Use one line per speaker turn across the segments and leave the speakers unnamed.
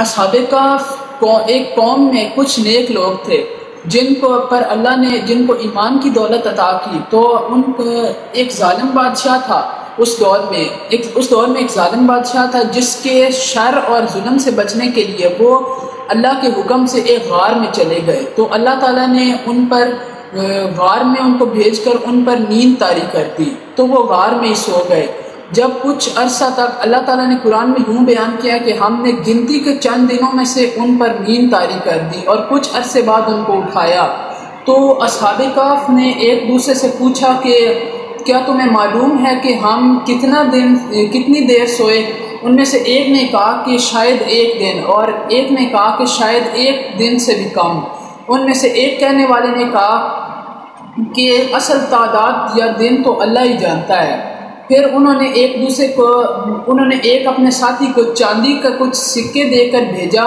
اصحاب کہف ایک قوم میں کچھ نیک لوگ تھے جن کو پر اللہ نے جن کو ایمان کی دولت عطا کی، تو ان کو ایک ظالم بادشاہ تھا اس دور میں ایک ظالم بادشاہ تھا جس کے شر اور ظلم سے بچنے کے لیے وہ اللہ کے حکم سے ایک غار میں چلے گئے۔ تو اللہ تعالیٰ نے ان پر غار میں ان کو بھیج کر ان پر نیند طاری کر دی، تو وہ غار میں ہی سو گئے۔ جب کچھ عرصہ تک اللہ تعالیٰ نے قرآن میں یوں بیان کیا کہ ہم نے گنتی کے چند دنوں میں سے ان پر نیند طاری کر دی اور کچھ عرصے بعد ان کو اٹھایا۔ تو اصحاب کہف نے ایک دوسرے سے پوچھا کہ کیا تمہیں معلوم ہے کہ ہم کتنی دیر سوئے؟ ان میں سے ایک نے کہا کہ شاید ایک دن، اور ایک نے کہا کہ شاید ایک دن سے بھی کم۔ ان میں سے ایک کہنے والے نے کہا کہ اصل تعداد یا دن تو اللہ ہی جانتا ہے۔ پھر انہوں نے ایک اپنے ساتھی کو چاندی کا کچھ سکے دے کر بھیجا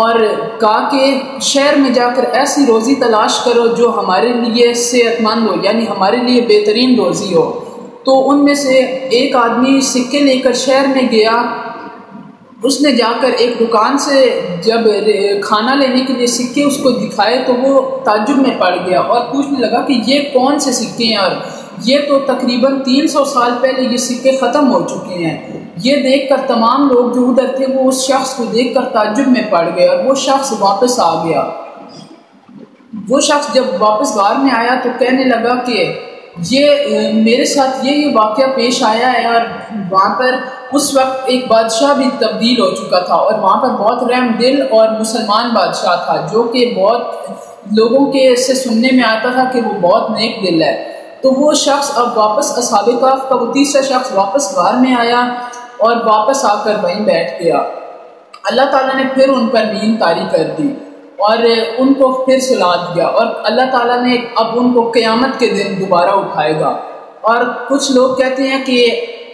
اور کہا کہ شہر میں جا کر ایسی روزی تلاش کرو جو ہمارے لیے صحت مند ہو، یعنی ہمارے لیے بہترین روزی ہو۔ تو ان میں سے ایک آدمی سکے لے کر شہر میں گیا۔ اس نے جا کر ایک دکان سے جب کھانا لینے کے لیے سکے اس کو دکھائے تو وہ تعجب میں پڑ گیا اور پوچھنے لگا کہ یہ کون سے سکے ہیں، اور یہ تو تقریباً 300 سال پہلے یہ سکے ختم ہو چکے ہیں۔ یہ دیکھ کر تمام لوگ جو ادھر تھے وہ اس شخص کو دیکھ کر تعجب میں پڑ گئے اور وہ شخص واپس آ گیا۔ وہ شخص جب واپس غار میں آیا تو کہنے لگا کہ یہ میرے ساتھ یہ واقعہ پیش آیا ہے، اور وہاں پر اس وقت ایک بادشاہ بھی تبدیل ہو چکا تھا اور وہاں پر بہت رحم دل اور مسلمان بادشاہ تھا جو کہ بہت لوگوں کے سے سننے میں آتا تھا کہ وہ بہت نیک دل ہے۔ تو وہ شخص اب واپس اصحاب کہف کا وہ تیسرا شخص واپس غار میں آیا اور واپس آ کر وہیں بیٹھ گیا۔ اللہ تعالیٰ نے پھر ان پر نیند طاری کر دی اور ان کو پھر سلا دیا، اور اللہ تعالیٰ نے اب ان کو قیامت کے دن دوبارہ اٹھائے گا۔ اور کچھ لوگ کہتے ہیں کہ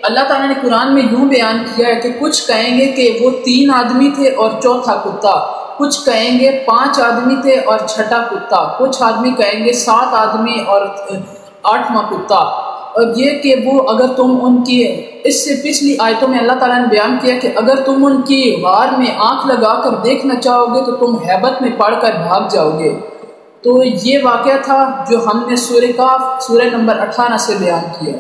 اللہ تعالیٰ نے قرآن میں یوں بیان کیا ہے کہ کچھ کہیں گے کہ وہ 3 آدمی تھے اور چوتھا کتا، کچھ کہیں گے 5 آدمی تھے اور چھٹا کتا، کچھ آدمی کہیں گے 7 آدمی اور 8واں کتا۔ اور یہ کہ وہ اگر تم ان کی اس سے پچھلی آیتوں میں اللہ تعالیٰ نے بیان کیا کہ اگر تم ان کی غار میں آنکھ لگا کر دیکھنا چاہو گے تو تم ہیبت میں پڑھ کر بھاگ جاؤ گے۔ تو یہ واقعہ تھا جو ہم نے سورہ کہف سورہ نمبر 18 سے بیان کیا۔